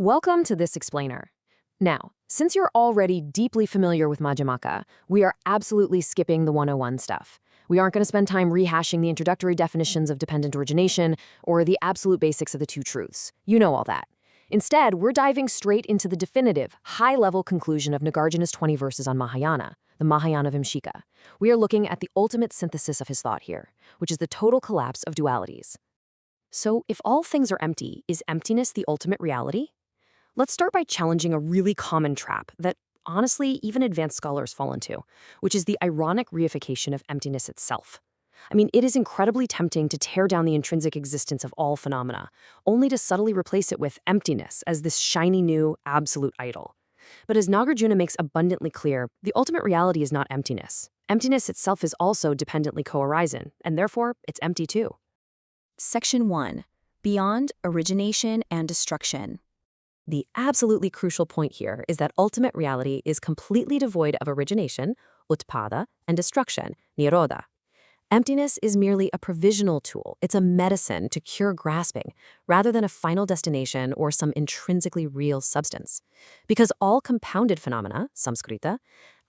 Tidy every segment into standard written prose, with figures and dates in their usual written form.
Welcome to this explainer. Now, since you're already deeply familiar with Madhyamaka, we are absolutely skipping the 101 stuff. We aren't going to spend time rehashing the introductory definitions of dependent origination or the absolute basics of the two truths. You know all that. Instead, we're diving straight into the definitive, high-level conclusion of Nāgārjuna's 20 verses on Mahāyāna, the Mahāyānavimśikā. We are looking at the ultimate synthesis of his thought here, which is the total collapse of dualities. So, if all things are empty, is emptiness the ultimate reality? Let's start by challenging a really common trap that, honestly, even advanced scholars fall into, which is the ironic reification of emptiness itself. I mean, it is incredibly tempting to tear down the intrinsic existence of all phenomena, only to subtly replace it with emptiness as this shiny new, absolute idol. But as Nāgārjuna makes abundantly clear, the ultimate reality is not emptiness. Emptiness itself is also dependently co-arising, and therefore, it's empty too. Section 1. Beyond Origination and Destruction. The absolutely crucial point here is that ultimate reality is completely devoid of origination, utpāda, and destruction, nirodha. Emptiness is merely a provisional tool. It's a medicine to cure grasping, rather than a final destination or some intrinsically real substance. Because all compounded phenomena, saṃskṛta,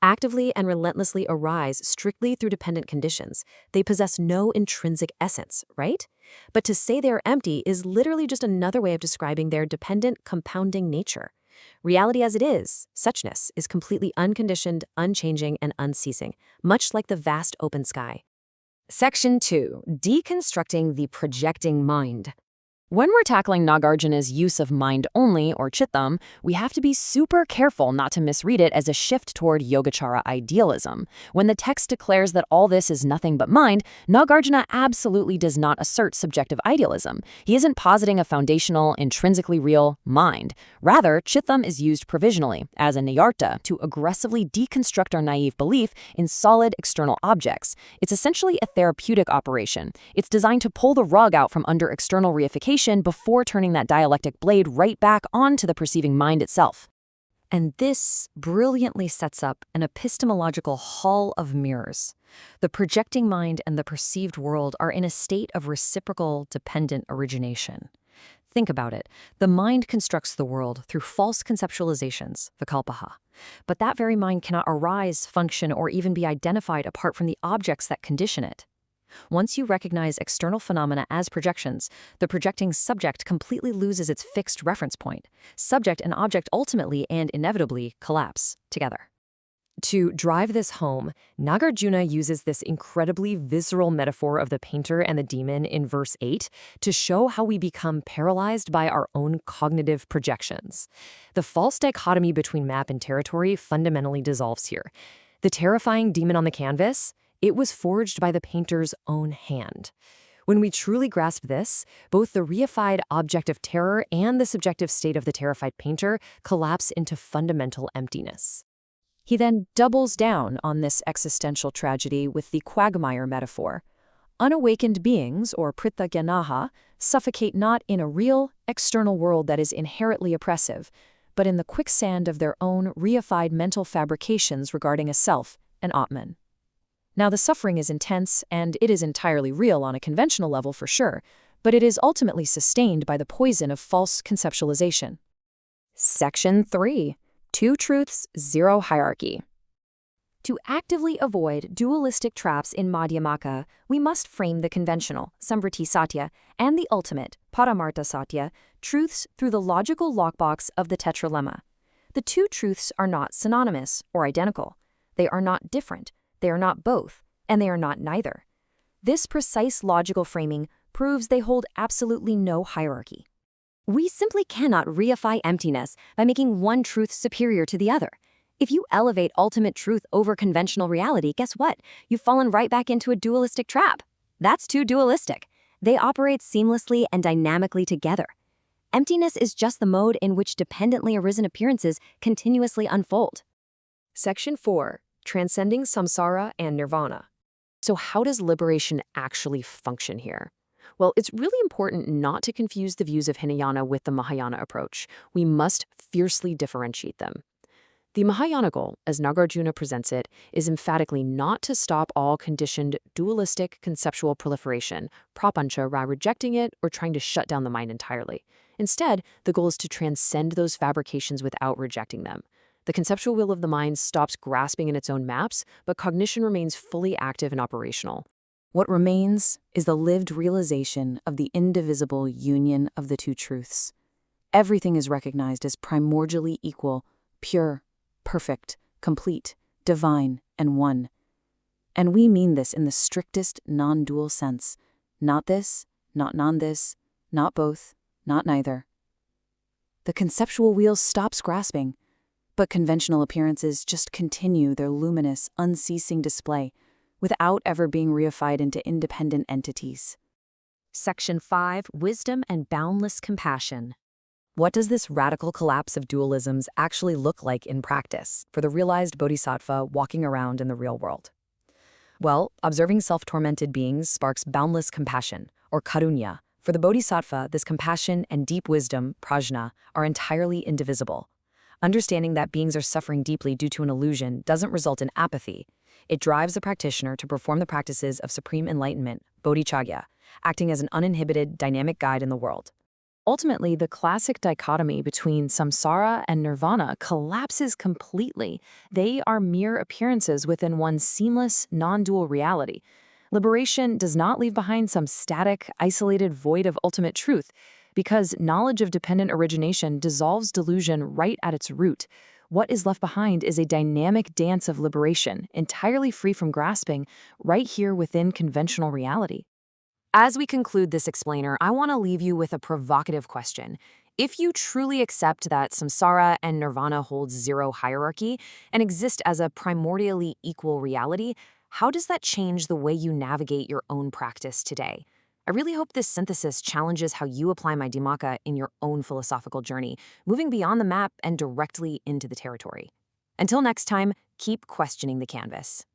actively and relentlessly arise strictly through dependent conditions. They possess no intrinsic essence, right? But to say they are empty is literally just another way of describing their dependent, compounding nature. Reality as it is, suchness, is completely unconditioned, unchanging, and unceasing, much like the vast open sky. Section 2. Deconstructing the projecting mind. When we're tackling Nāgārjuna's use of mind only, or chittam, we have to be super careful not to misread it as a shift toward Yogacara idealism. When the text declares that all this is nothing but mind, Nāgārjuna absolutely does not assert subjective idealism. He isn't positing a foundational, intrinsically real mind. Rather, chittam is used provisionally, as a nirodha, to aggressively deconstruct our naive belief in solid external objects. It's essentially a therapeutic operation. It's designed to pull the rug out from under external reification before turning that dialectic blade right back onto the perceiving mind itself. And this brilliantly sets up an epistemological hall of mirrors. The projecting mind and the perceived world are in a state of reciprocal dependent origination. Think about it. The mind constructs the world through false conceptualizations, vikalpaha. But that very mind cannot arise, function, or even be identified apart from the objects that condition it. Once you recognize external phenomena as projections, the projecting subject completely loses its fixed reference point. Subject and object ultimately and inevitably collapse together. To drive this home, Nāgārjuna uses this incredibly visceral metaphor of the painter and the demon in verse 8 to show how we become paralyzed by our own cognitive projections. The false dichotomy between map and territory fundamentally dissolves here. The terrifying demon on the canvas? It was forged by the painter's own hand. When we truly grasp this, both the reified object of terror and the subjective state of the terrified painter collapse into fundamental emptiness. He then doubles down on this existential tragedy with the quagmire metaphor. Unawakened beings, or pratītyasamutpāda, suffocate not in a real, external world that is inherently oppressive, but in the quicksand of their own reified mental fabrications regarding a self, an atman. Now, the suffering is intense, and it is entirely real on a conventional level for sure, but it is ultimately sustained by the poison of false conceptualization. Section 3. Two Truths, Zero Hierarchy. To actively avoid dualistic traps in Madhyamaka, we must frame the conventional, saṃskṛta, and the ultimate, paramārthasatya, truths through the logical lockbox of the tetralemma. The two truths are not synonymous or identical. They are not different. They are not both, and they are not neither. This precise logical framing proves they hold absolutely no hierarchy. We simply cannot reify emptiness by making one truth superior to the other. If you elevate ultimate truth over conventional reality, guess what? You've fallen right back into a dualistic trap. That's too dualistic. They operate seamlessly and dynamically together. Emptiness is just the mode in which dependently arisen appearances continuously unfold. Section 4. Transcending samsara and nirvana. So how does liberation actually function here? Well, it's really important not to confuse the views of Hinayana with the Mahāyāna approach. We must fiercely differentiate them. The Mahāyāna goal, as Nāgārjuna presents it, is emphatically not to stop all conditioned, dualistic conceptual proliferation, prapancha, rejecting it or trying to shut down the mind entirely. Instead, the goal is to transcend those fabrications without rejecting them. The conceptual wheel of the mind stops grasping in its own maps, but cognition remains fully active and operational. What remains is the lived realization of the indivisible union of the two truths. Everything is recognized as primordially equal, pure, perfect, complete, divine, and one. And we mean this in the strictest non-dual sense. Not this, not non-this, not both, not neither. The conceptual wheel stops grasping, but conventional appearances just continue their luminous, unceasing display without ever being reified into independent entities. Section 5, Wisdom and Boundless Compassion. What does this radical collapse of dualisms actually look like in practice for the realized bodhisattva walking around in the real world? Well, observing self-tormented beings sparks boundless compassion, or karunya. For the bodhisattva, this compassion and deep wisdom, prajna, are entirely indivisible. Understanding that beings are suffering deeply due to an illusion doesn't result in apathy. It drives the practitioner to perform the practices of supreme enlightenment, bodhicharya, acting as an uninhibited, dynamic guide in the world. Ultimately, the classic dichotomy between samsara and nirvana collapses completely. They are mere appearances within one seamless, non-dual reality. Liberation does not leave behind some static, isolated void of ultimate truth, because knowledge of dependent origination dissolves delusion right at its root. What is left behind is a dynamic dance of liberation, entirely free from grasping, right here within conventional reality. As we conclude this explainer, I want to leave you with a provocative question. If you truly accept that samsara and nirvana holds zero hierarchy and exist as a primordially equal reality, how does that change the way you navigate your own practice today? I really hope this synthesis challenges how you apply Madhyamaka in your own philosophical journey, moving beyond the map and directly into the territory. Until next time, keep questioning the canvas.